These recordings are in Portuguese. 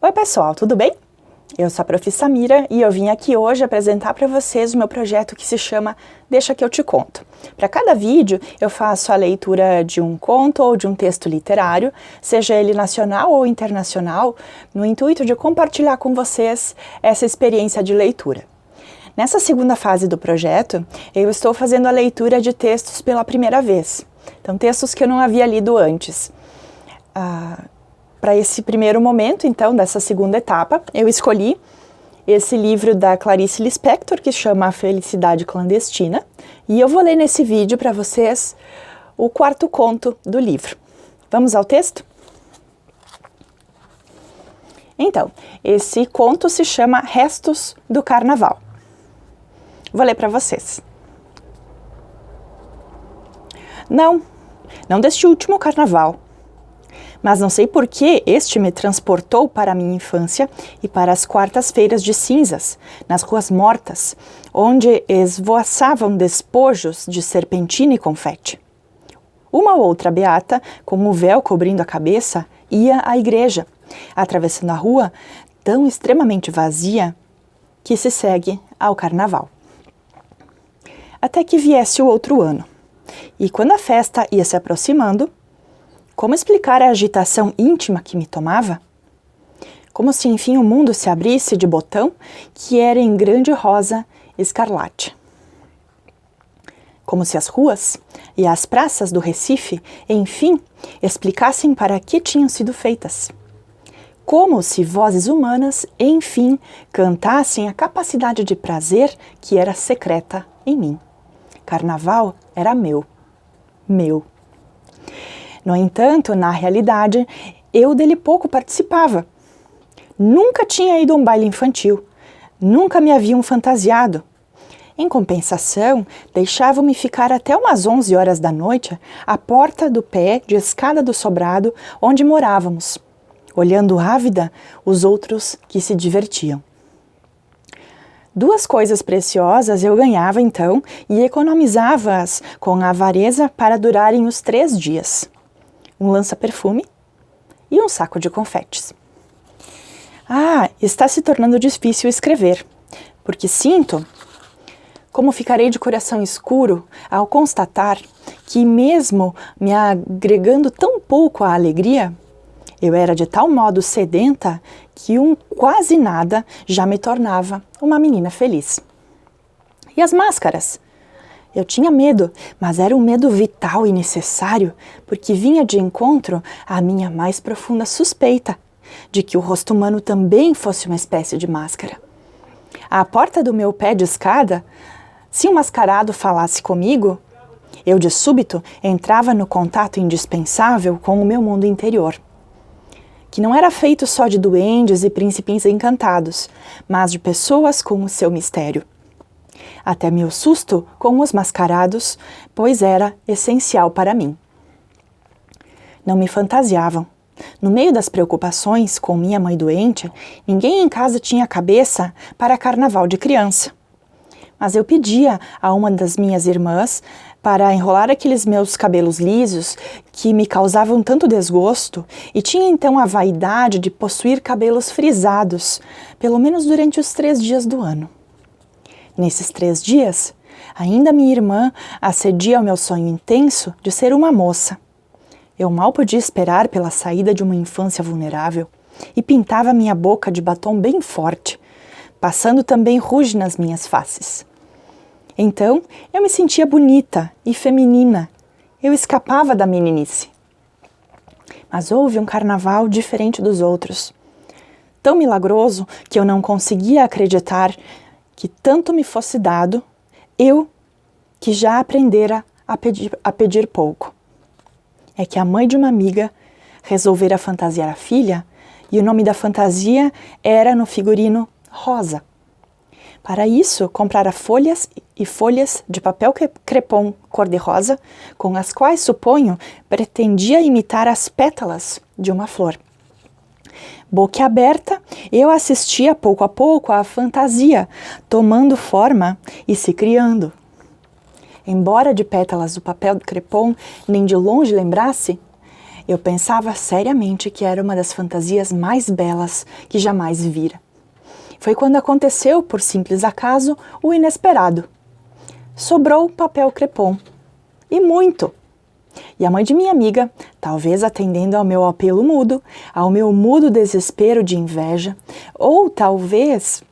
Oi pessoal, tudo bem? Eu sou a Prof. Samira e eu vim aqui hoje apresentar para vocês o meu projeto que se chama Deixa que eu te conto. Para cada vídeo eu faço a leitura de um conto ou de um texto literário, seja ele nacional ou internacional, no intuito de compartilhar com vocês essa experiência de leitura. Nessa segunda fase do projeto, eu estou fazendo a leitura de textos pela primeira vez. Então, textos que eu não havia lido antes. Para esse primeiro momento, então, dessa segunda etapa, eu escolhi esse livro da Clarice Lispector, que chama A Felicidade Clandestina, e eu vou ler nesse vídeo para vocês o quarto conto do livro. Vamos ao texto? Então, esse conto se chama Restos do Carnaval. Vou ler para vocês. Não deste último carnaval. Mas não sei por que este me transportou para a minha infância e para as quartas-feiras de cinzas, nas ruas mortas, onde esvoaçavam despojos de serpentina e confete. Uma ou outra beata, com o véu cobrindo a cabeça, ia à igreja, atravessando a rua tão extremamente vazia que se segue ao carnaval. Até que viesse o outro ano, e quando a festa ia se aproximando, como explicar a agitação íntima que me tomava? Como se enfim o mundo se abrisse de botão que era em grande rosa escarlate. Como se as ruas e as praças do Recife, enfim, explicassem para que tinham sido feitas. Como se vozes humanas, enfim, cantassem a capacidade de prazer que era secreta em mim. Carnaval era meu. No entanto, na realidade, eu dele pouco participava. Nunca tinha ido a um baile infantil, nunca me haviam fantasiado. Em compensação, deixavam-me ficar até umas 11 horas da noite à porta do pé de escada do sobrado onde morávamos, olhando ávida os outros que se divertiam. 2 coisas preciosas eu ganhava então e economizava-as com avareza para durarem os 3 dias. Um lança-perfume e um saco de confetes. Está se tornando difícil escrever, porque sinto como ficarei de coração escuro ao constatar que, mesmo me agregando tão pouco à alegria, eu era de tal modo sedenta que um quase nada já me tornava uma menina feliz. E as máscaras? Eu tinha medo, mas era um medo vital e necessário, porque vinha de encontro à minha mais profunda suspeita de que o rosto humano também fosse uma espécie de máscara. À porta do meu pé de escada, se um mascarado falasse comigo, eu de súbito entrava no contato indispensável com o meu mundo interior, que não era feito só de duendes e príncipes encantados, mas de pessoas com o seu mistério. Até meu susto com os mascarados, pois era essencial para mim. Não me fantasiavam. No meio das preocupações com minha mãe doente, ninguém em casa tinha cabeça para carnaval de criança. Mas eu pedia a uma das minhas irmãs para enrolar aqueles meus cabelos lisos que me causavam tanto desgosto e tinha então a vaidade de possuir cabelos frisados, pelo menos durante os 3 dias do ano. Nesses 3 dias, ainda minha irmã acedia ao meu sonho intenso de ser uma moça. Eu mal podia esperar pela saída de uma infância vulnerável e pintava minha boca de batom bem forte, passando também ruge nas minhas faces. Então, eu me sentia bonita e feminina. Eu escapava da meninice. Mas houve um carnaval diferente dos outros. Tão milagroso que eu não conseguia acreditar que tanto me fosse dado, eu que já aprendera a pedir pouco. É que a mãe de uma amiga resolvera fantasiar a filha e o nome da fantasia era no figurino rosa. Para isso, comprara folhas e folhas de papel crepom cor-de-rosa, com as quais, suponho, pretendia imitar as pétalas de uma flor. Boquiaberta, eu assistia pouco a pouco à fantasia, tomando forma e se criando. Embora de pétalas do papel crepom nem de longe lembrasse, Eu pensava seriamente que era uma das fantasias mais belas que jamais vira. Foi quando aconteceu, por simples acaso, o inesperado. Sobrou papel crepom. E muito! E a mãe de minha amiga, talvez atendendo ao meu apelo mudo, ao meu mudo desespero de inveja, ou talvez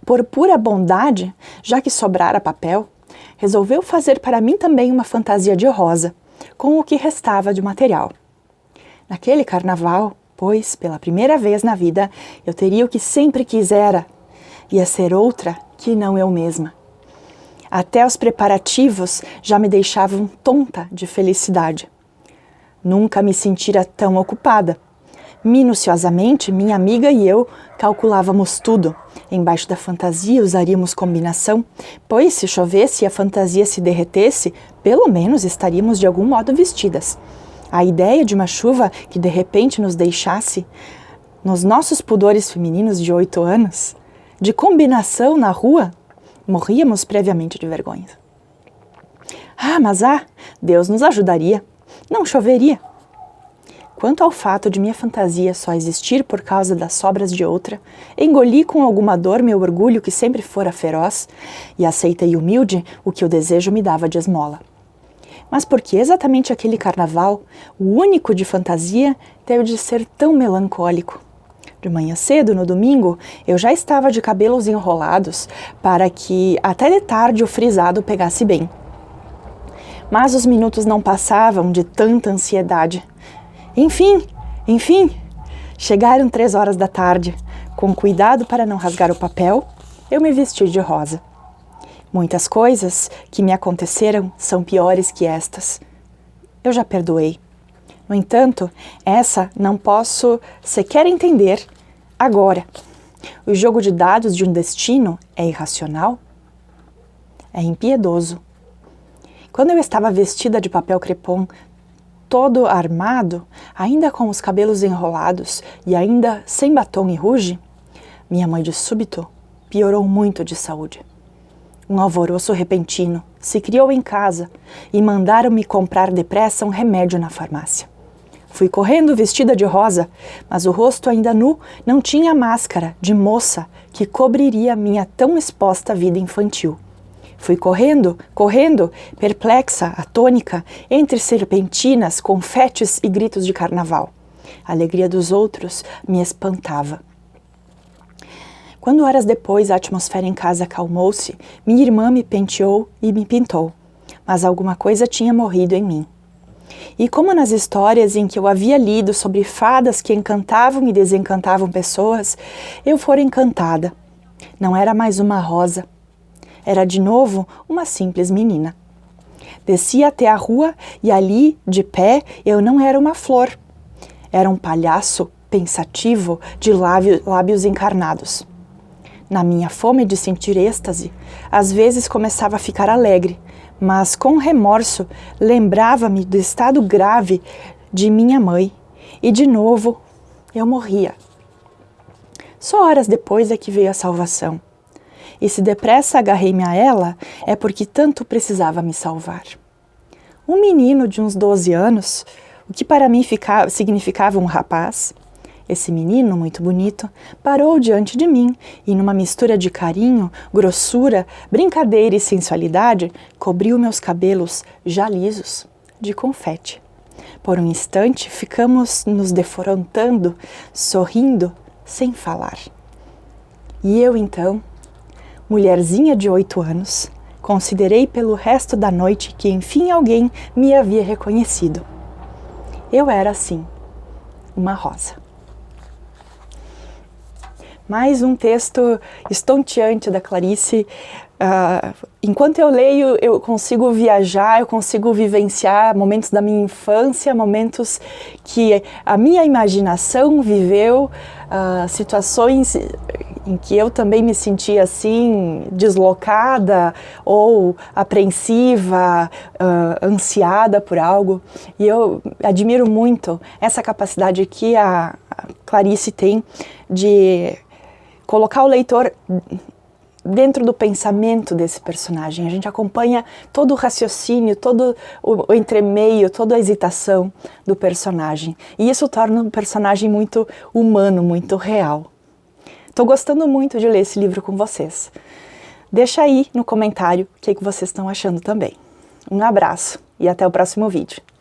por pura bondade, já que sobrara papel, resolveu fazer para mim também uma fantasia de rosa, com o que restava de material. Naquele carnaval, pois, pela primeira vez na vida, eu teria o que sempre quisera, ia ser outra que não eu mesma. Até os preparativos já me deixavam tonta de felicidade. Nunca me sentira tão ocupada. Minuciosamente, minha amiga e eu calculávamos tudo. Embaixo da fantasia usaríamos combinação, pois se chovesse e a fantasia se derretesse, pelo menos estaríamos de algum modo vestidas. A ideia de uma chuva que de repente nos deixasse, nos nossos pudores femininos de 8 anos, de combinação na rua, morríamos previamente de vergonha. Mas Deus nos ajudaria. Não choveria. Quanto ao fato de minha fantasia só existir por causa das sobras de outra, engoli com alguma dor meu orgulho que sempre fora feroz e aceitei humilde o que o desejo me dava de esmola. Mas por que exatamente aquele carnaval, o único de fantasia, teve de ser tão melancólico? De manhã cedo, no domingo, eu já estava de cabelos enrolados para que até de tarde o frisado pegasse bem. Mas os minutos não passavam de tanta ansiedade. Enfim, chegaram 3 horas da tarde. Com cuidado para não rasgar o papel, eu me vesti de rosa. Muitas coisas que me aconteceram são piores que estas. Eu já perdoei. No entanto, essa não posso sequer entender agora. O jogo de dados de um destino é irracional? É impiedoso. Quando eu estava vestida de papel crepom, todo armado, ainda com os cabelos enrolados e ainda sem batom e ruge, minha mãe de súbito piorou muito de saúde. Um alvoroço repentino se criou em casa e mandaram-me comprar depressa um remédio na farmácia. Fui correndo vestida de rosa, mas o rosto ainda nu não tinha a máscara de moça que cobriria minha tão exposta vida infantil. Fui correndo, perplexa, atônica, entre serpentinas, confetes e gritos de carnaval. A alegria dos outros me espantava. Quando horas depois a atmosfera em casa acalmou-se, minha irmã me penteou e me pintou, mas alguma coisa tinha morrido em mim. E como nas histórias em que eu havia lido sobre fadas que encantavam e desencantavam pessoas, eu fora encantada. Não era mais uma rosa. Era de novo uma simples menina. Desci até a rua e ali, de pé, eu não era uma flor. Era um palhaço pensativo de lábios encarnados. Na minha fome de sentir êxtase, às vezes começava a ficar alegre, mas com remorso lembrava-me do estado grave de minha mãe e de novo eu morria. Só horas depois é que veio a salvação. E se depressa agarrei-me a ela, é porque tanto precisava me salvar. Um menino de uns 12 anos, o que para mim significava um rapaz, esse menino, muito bonito, parou diante de mim e, numa mistura de carinho, grossura, brincadeira e sensualidade, cobriu meus cabelos já lisos de confete. Por um instante, ficamos nos defrontando, sorrindo, sem falar. E eu, então, mulherzinha de 8 anos, considerei pelo resto da noite que enfim alguém me havia reconhecido. Eu era, assim, uma rosa. Mais um texto estonteante da Clarice. Enquanto eu leio, eu consigo viajar, eu consigo vivenciar momentos da minha infância, momentos que a minha imaginação viveu, situações em que eu também me sentia assim, deslocada ou apreensiva, ansiada por algo. E eu admiro muito essa capacidade que a Clarice tem de colocar o leitor dentro do pensamento desse personagem, a gente acompanha todo o raciocínio, todo o entremeio, toda a hesitação do personagem. E isso torna um personagem muito humano, muito real. Estou gostando muito de ler esse livro com vocês. Deixa aí no comentário o que vocês estão achando também. Um abraço e até o próximo vídeo.